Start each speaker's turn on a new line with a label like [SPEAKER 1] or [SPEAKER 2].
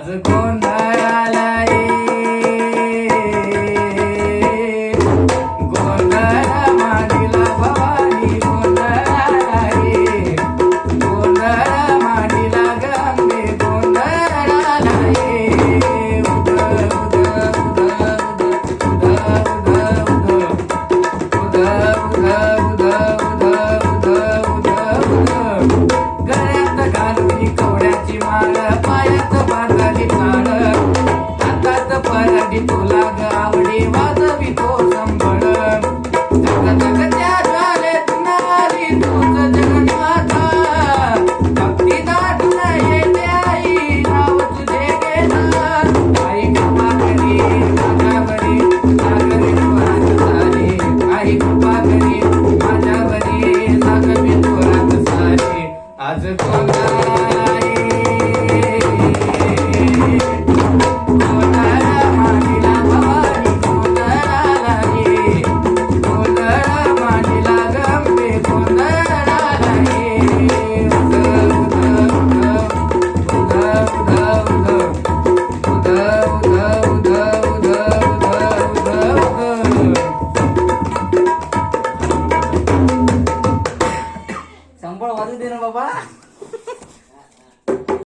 [SPEAKER 1] आज गोंधळाला गोंधळ मांडीला भवानी गोंधळाला गोंधळ मांडीला गंगे गोंधळाला उद उद उद उद उद गळ्यात घालून कवड्याची माळ पायात बांधली काळ हातात परडी तुला गावडी वाजवी तो संबळ जगत्या ज्वालेत नारी तूच जगन्माता भक्ती दाटून येते आई नाव तुझे घेता आई कृपा करी माझ्यावरी सागरी तुरात सारी आई कृपा करी माझ्यावरी सागरी तुरात सारी आज गोंधळाला संबळ वाजू दे ना बाबा.